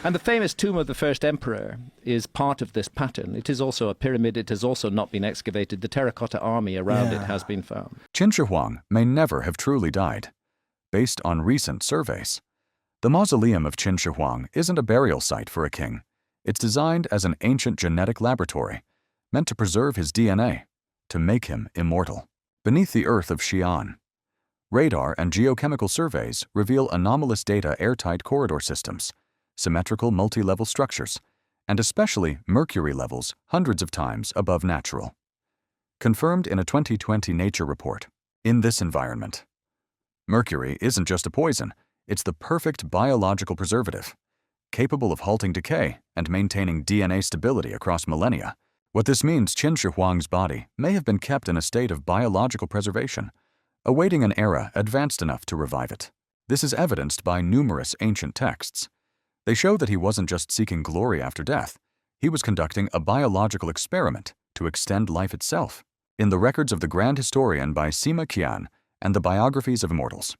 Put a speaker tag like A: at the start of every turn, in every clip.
A: And the famous tomb of the first emperor is part of this pattern. It is also a pyramid. It has also not been excavated. The terracotta army around it has been found.
B: Qin Shi Huang may never have truly died. Based on recent surveys, the mausoleum of Qin Shi Huang isn't a burial site for a king. It's designed as an ancient genetic laboratory, meant to preserve his DNA, to make him immortal. Beneath the earth of Xi'an, radar and geochemical surveys reveal anomalous data airtight corridor systems, symmetrical multi-level structures, and especially mercury levels hundreds of times above natural. Confirmed in a 2020 Nature report. In this environment, mercury isn't just a poison, it's the perfect biological preservative, capable of halting decay and maintaining DNA stability across millennia. What this means, Qin Shi Huang's body may have been kept in a state of biological preservation, awaiting an era advanced enough to revive it. This is evidenced by numerous ancient texts. They show that he wasn't just seeking glory after death, he was conducting a biological experiment to extend life itself. In the records of the Grand Historian by Sima Qian and the Biographies of Immortals,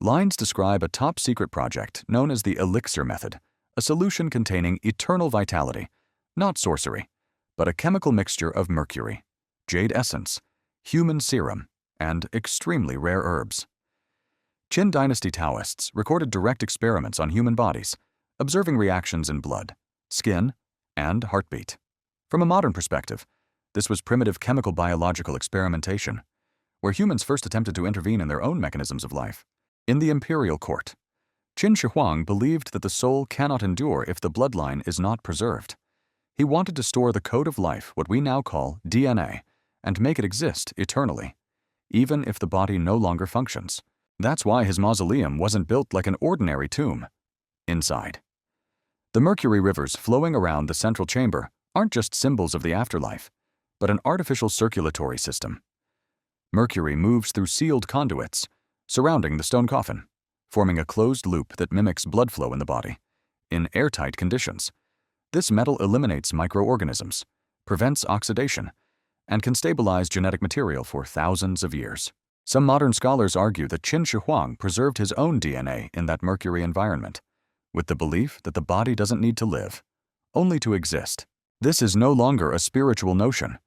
B: lines describe a top-secret project known as the Elixir Method, a solution containing eternal vitality, not sorcery, but a chemical mixture of mercury, jade essence, human serum, and extremely rare herbs. Qin Dynasty Taoists recorded direct experiments on human bodies, observing reactions in blood, skin, and heartbeat. From a modern perspective, this was primitive chemical biological experimentation, where humans first attempted to intervene in their own mechanisms of life. In the imperial court, Qin Shi Huang believed that the soul cannot endure if the bloodline is not preserved. He wanted to store the code of life, what we now call DNA, and make it exist eternally, even if the body no longer functions. That's why his mausoleum wasn't built like an ordinary tomb. Inside, the mercury rivers flowing around the central chamber aren't just symbols of the afterlife, but an artificial circulatory system. Mercury moves through sealed conduits surrounding the stone coffin, forming a closed loop that mimics blood flow in the body. In airtight conditions, this metal eliminates microorganisms, prevents oxidation, and can stabilize genetic material for thousands of years. Some modern scholars argue that Qin Shi Huang preserved his own DNA in that mercury environment, with the belief that the body doesn't need to live, only to exist. This is no longer a spiritual notion,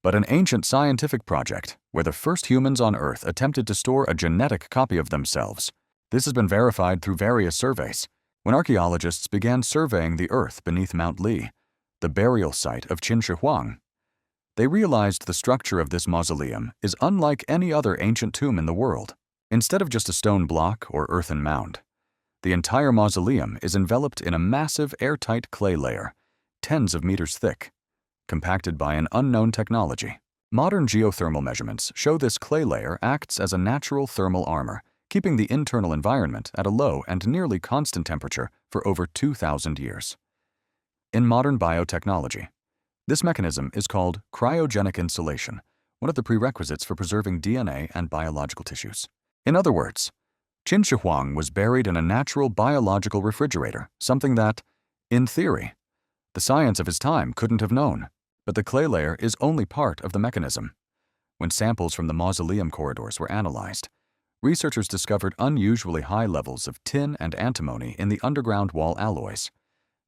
B: but an ancient scientific project where the first humans on Earth attempted to store a genetic copy of themselves. This has been verified through various surveys. When archaeologists began surveying the Earth beneath Mount Li, the burial site of Qin Shi Huang, they realized the structure of this mausoleum is unlike any other ancient tomb in the world. Instead of just a stone block or earthen mound, the entire mausoleum is enveloped in a massive airtight clay layer, tens of meters thick, compacted by an unknown technology. Modern geothermal measurements show this clay layer acts as a natural thermal armor, keeping the internal environment at a low and nearly constant temperature for over 2,000 years. In modern biotechnology, this mechanism is called cryogenic insulation, one of the prerequisites for preserving DNA and biological tissues. In other words, Qin Shi Huang was buried in a natural biological refrigerator, something that, in theory, the science of his time couldn't have known. But the clay layer is only part of the mechanism. When samples from the mausoleum corridors were analyzed, researchers discovered unusually high levels of tin and antimony in the underground wall alloys.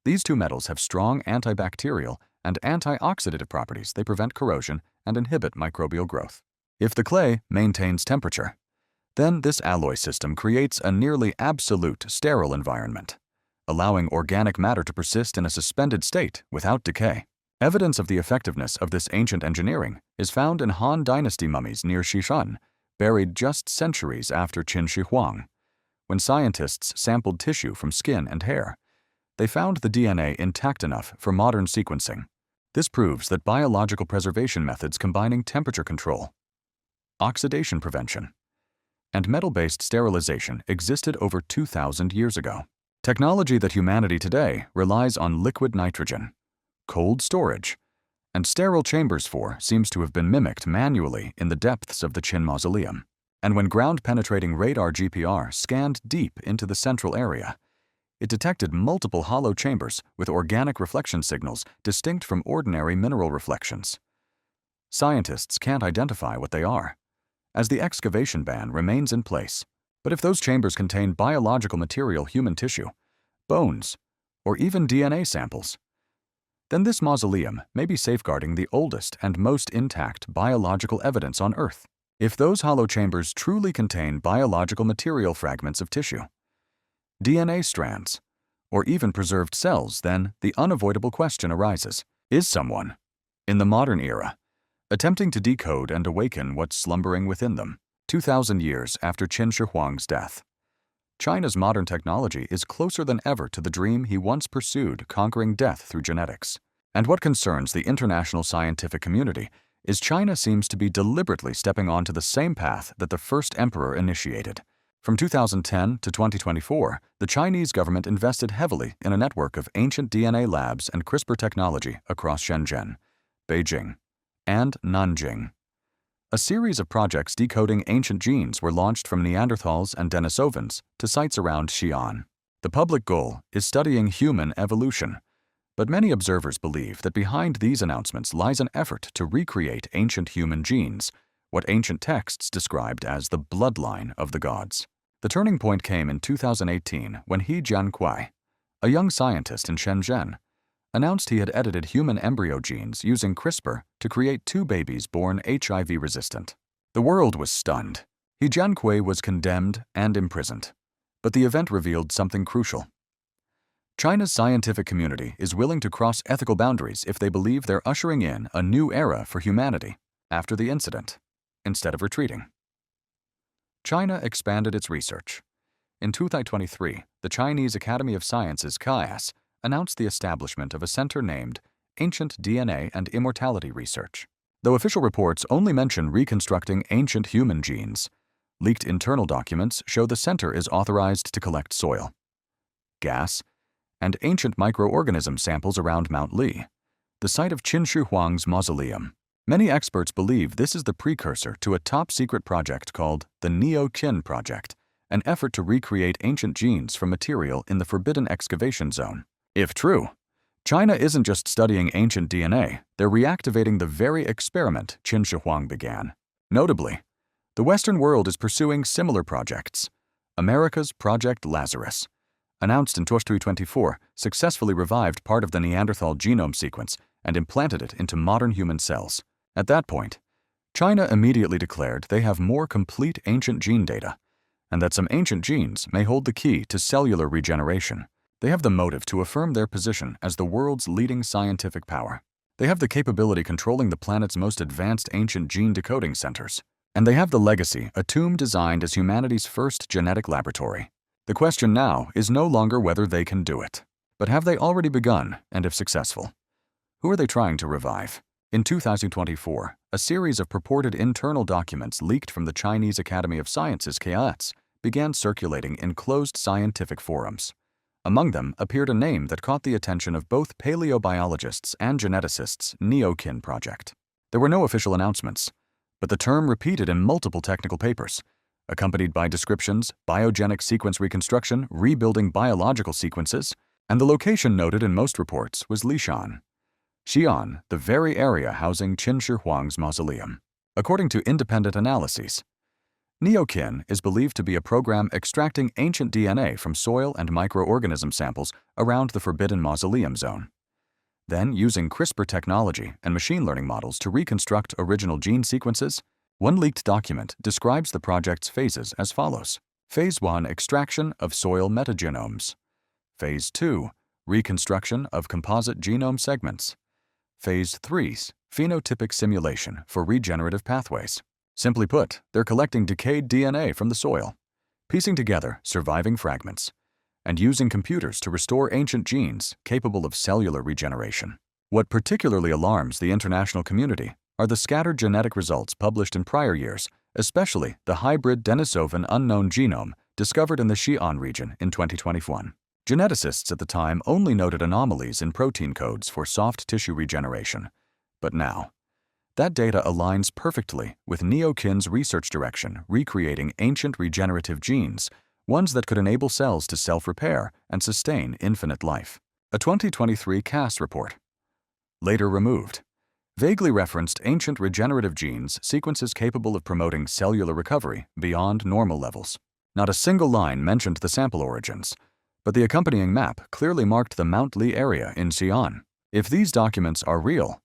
B: These two metals have strong antibacterial and antioxidative properties. They prevent corrosion and inhibit microbial growth. If the clay maintains temperature, then this alloy system creates a nearly absolute sterile environment, allowing organic matter to persist in a suspended state without decay. Evidence of the effectiveness of this ancient engineering is found in Han Dynasty mummies near Xishan, buried just centuries after Qin Shi Huang. When scientists sampled tissue from skin and hair, they found the DNA intact enough for modern sequencing. This proves that biological preservation methods combining temperature control, oxidation prevention, and metal-based sterilization existed over 2,000 years ago. Technology that humanity today relies on liquid nitrogen, cold storage, and sterile chambers for seems to have been mimicked manually in the depths of the Qin Mausoleum. And when ground-penetrating radar GPR scanned deep into the central area, it detected multiple hollow chambers with organic reflection signals distinct from ordinary mineral reflections. Scientists can't identify what they are, as the excavation ban remains in place. But if those chambers contain biological material, human tissue, bones, or even DNA samples, then this mausoleum may be safeguarding the oldest and most intact biological evidence on Earth. If those hollow chambers truly contain biological material fragments of tissue, DNA strands, or even preserved cells, then the unavoidable question arises: is someone, in the modern era, attempting to decode and awaken what's slumbering within them? 2,000 years after Qin Shi Huang's death, China's modern technology is closer than ever to the dream he once pursued, conquering death through genetics. And what concerns the international scientific community is China seems to be deliberately stepping onto the same path that the first emperor initiated. From 2010 to 2024, the Chinese government invested heavily in a network of ancient DNA labs and CRISPR technology across Shenzhen, Beijing, and Nanjing. A series of projects decoding ancient genes were launched from Neanderthals and Denisovans to sites around Xi'an. The public goal is studying human evolution, but many observers believe that behind these announcements lies an effort to recreate ancient human genes, what ancient texts described as the bloodline of the gods. The turning point came in 2018 when He Jiankuai, a young scientist in Shenzhen, announced he had edited human embryo genes using CRISPR to create 2 babies born HIV-resistant. The world was stunned. He Jiankuai was condemned and imprisoned. But the event revealed something crucial. China's scientific community is willing to cross ethical boundaries if they believe they're ushering in a new era for humanity after the incident, instead of retreating. China expanded its research. In 2023, the Chinese Academy of Sciences (CAIS) announced the establishment of a center named Ancient DNA and Immortality Research. Though official reports only mention reconstructing ancient human genes, leaked internal documents show the center is authorized to collect soil, gas, and ancient microorganism samples around Mount Li, the site of Qin Shi Huang's mausoleum. Many experts believe this is the precursor to a top-secret project called the Neo-Qin Project, an effort to recreate ancient genes from material in the Forbidden Excavation Zone. If true, China isn't just studying ancient DNA, they're reactivating the very experiment Qin Shi Huang began. Notably, the Western world is pursuing similar projects. America's Project Lazarus, announced in 2024, successfully revived part of the Neanderthal genome sequence and implanted it into modern human cells. At that point, China immediately declared they have more complete ancient gene data, and that some ancient genes may hold the key to cellular regeneration. They have the motive to affirm their position as the world's leading scientific power. They have the capability controlling the planet's most advanced ancient gene decoding centers. And they have the legacy, a tomb designed as humanity's first genetic laboratory. The question now is no longer whether they can do it, but have they already begun, and if successful? Who are they trying to revive? In 2024, a series of purported internal documents leaked from the Chinese Academy of Sciences (CAIS) began circulating in closed scientific forums. Among them appeared a name that caught the attention of both paleobiologists and geneticists: Neo-Qin Project. There were no official announcements, but the term repeated in multiple technical papers, accompanied by descriptions: biogenic sequence reconstruction, rebuilding biological sequences, and the location noted in most reports was Lishan, Xi'an, the very area housing Qin Shi Huang's mausoleum. According to independent analyses, Neo-Qin is believed to be a program extracting ancient DNA from soil and microorganism samples around the Forbidden Mausoleum Zone. Then, using CRISPR technology and machine learning models to reconstruct original gene sequences, one leaked document describes the project's phases as follows. Phase 1, extraction of soil metagenomes. Phase 2, reconstruction of composite genome segments. Phase 3, phenotypic simulation for regenerative pathways. Simply put, they're collecting decayed DNA from the soil, piecing together surviving fragments, and using computers to restore ancient genes capable of cellular regeneration. What particularly alarms the international community are the scattered genetic results published in prior years, especially the hybrid Denisovan unknown genome discovered in the Xi'an region in 2021. Geneticists at the time only noted anomalies in protein codes for soft tissue regeneration, but now, that data aligns perfectly with Neo-Qin's research direction, recreating ancient regenerative genes, ones that could enable cells to self-repair and sustain infinite life. A 2023 CAS report, later removed, vaguely referenced ancient regenerative genes sequences capable of promoting cellular recovery beyond normal levels. Not a single line mentioned the sample origins, but the accompanying map clearly marked the Mount Li area in Xi'an. If these documents are real,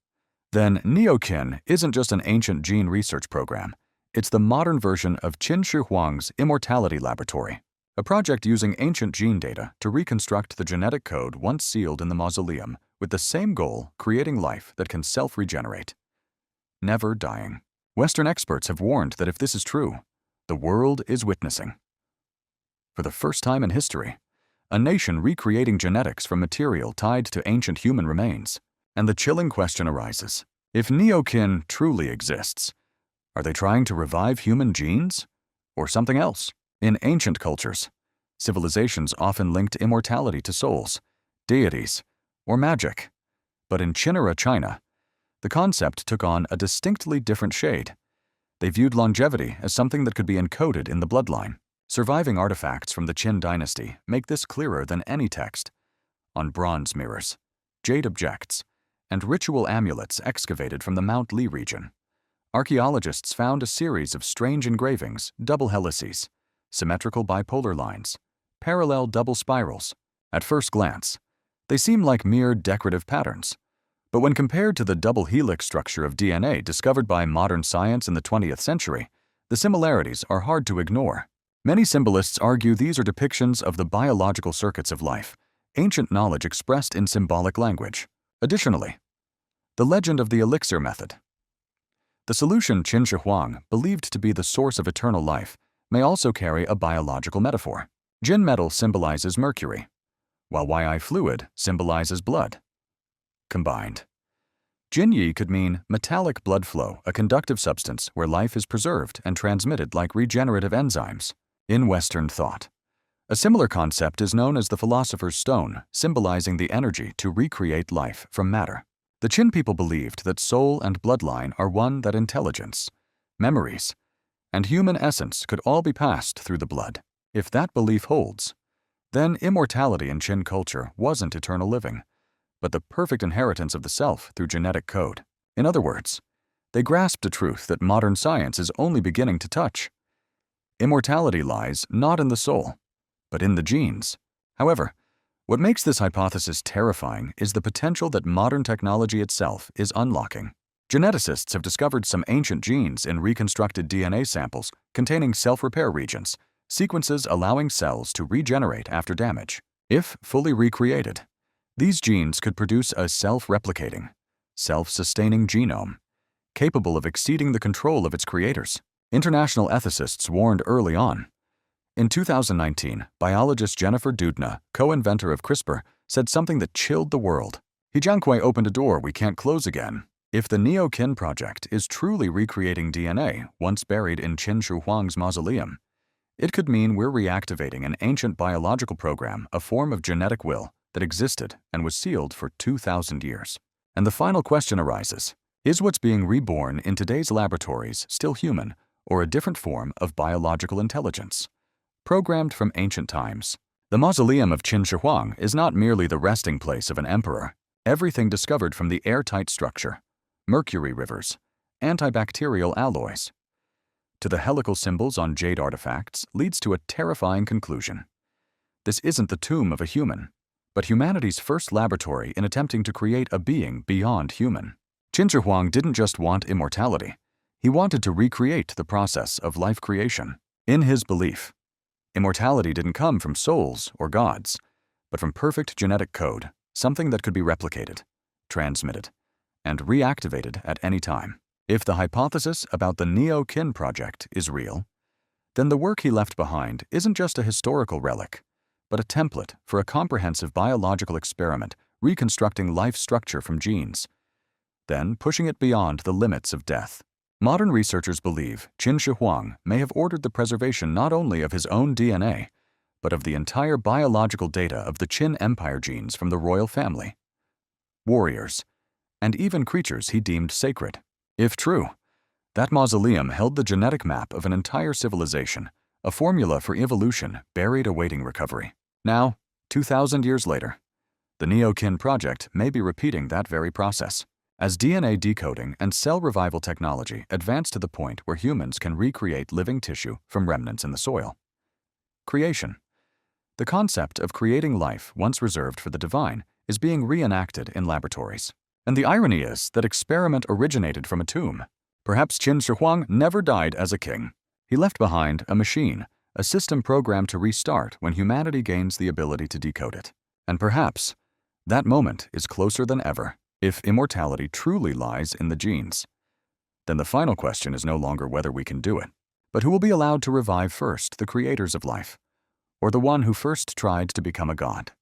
B: then Neokin isn't just an ancient gene research program. It's the modern version of Qin Shi Huang's Immortality Laboratory, a project using ancient gene data to reconstruct the genetic code once sealed in the mausoleum, with the same goal: creating life that can self-regenerate, never dying. Western experts have warned that if this is true, the world is witnessing, for the first time in history, a nation recreating genetics from material tied to ancient human remains. And the chilling question arises: if Neokin truly exists, are they trying to revive human genes? Or something else? In ancient cultures, civilizations often linked immortality to souls, deities, or magic. But in Qinara, China, the concept took on a distinctly different shade. They viewed longevity as something that could be encoded in the bloodline. Surviving artifacts from the Qin dynasty make this clearer than any text. On bronze mirrors, jade objects, and ritual amulets excavated from the Mount Li region, archaeologists found a series of strange engravings: double helices, symmetrical bipolar lines, parallel double spirals. At first glance, they seem like mere decorative patterns. But when compared to the double helix structure of DNA discovered by modern science in the 20th century, the similarities are hard to ignore. Many symbolists argue these are depictions of the biological circuits of life, ancient knowledge expressed in symbolic language. Additionally, the legend of the elixir method. The solution Qin Shi Huang believed to be the source of eternal life may also carry a biological metaphor. Jin metal symbolizes mercury, while Yi fluid symbolizes blood. Combined, Jin Yi could mean metallic blood flow, a conductive substance where life is preserved and transmitted like regenerative enzymes. In Western thought, a similar concept is known as the Philosopher's Stone, symbolizing the energy to recreate life from matter. The Qin people believed that soul and bloodline are one, that intelligence, memories, and human essence could all be passed through the blood. If that belief holds, then immortality in Qin culture wasn't eternal living, but the perfect inheritance of the self through genetic code. In other words, they grasped a truth that modern science is only beginning to touch. Immortality lies not in the soul, but in the genes. However, what makes this hypothesis terrifying is the potential that modern technology itself is unlocking. Geneticists have discovered some ancient genes in reconstructed DNA samples containing self-repair regions, sequences allowing cells to regenerate after damage. If fully recreated, these genes could produce a self-replicating, self-sustaining genome, capable of exceeding the control of its creators. International ethicists warned early on. In 2019, biologist Jennifer Doudna, co-inventor of CRISPR, said something that chilled the world. He Jiankui opened a door we can't close again. If the Neokin project is truly recreating DNA once buried in Qin Shi Huang's mausoleum, it could mean we're reactivating an ancient biological program, a form of genetic will that existed and was sealed for 2,000 years. And the final question arises: is what's being reborn in today's laboratories still human, or a different form of biological intelligence, programmed from ancient times? The mausoleum of Qin Shi Huang is not merely the resting place of an emperor. Everything discovered, from the airtight structure, mercury rivers, antibacterial alloys, to the helical symbols on jade artifacts, leads to a terrifying conclusion. This isn't the tomb of a human, but humanity's first laboratory in attempting to create a being beyond human. Qin Shi Huang didn't just want immortality. He wanted to recreate the process of life creation. In his belief, immortality didn't come from souls or gods, but from perfect genetic code, something that could be replicated, transmitted, and reactivated at any time. If the hypothesis about the Neokin project is real, then the work he left behind isn't just a historical relic, but a template for a comprehensive biological experiment reconstructing life structure from genes, then pushing it beyond the limits of death. Modern researchers believe Qin Shi Huang may have ordered the preservation not only of his own DNA, but of the entire biological data of the Qin Empire genes from the royal family, warriors, and even creatures he deemed sacred. If true, that mausoleum held the genetic map of an entire civilization, a formula for evolution buried awaiting recovery. Now, 2,000 years later, the Neokin project may be repeating that very process. As DNA decoding and cell revival technology advance to the point where humans can recreate living tissue from remnants in the soil. Creation, The concept of creating life once reserved for the divine is being reenacted in laboratories. And the irony is that experiment originated from a tomb. Perhaps Qin Shi Huang never died as a king. He left behind a machine, a system programmed to restart when humanity gains the ability to decode it. And perhaps that moment is closer than ever. If immortality truly lies in the genes, then the final question is no longer whether we can do it, but who will be allowed to revive first, the creators of life, or the one who first tried to become a god?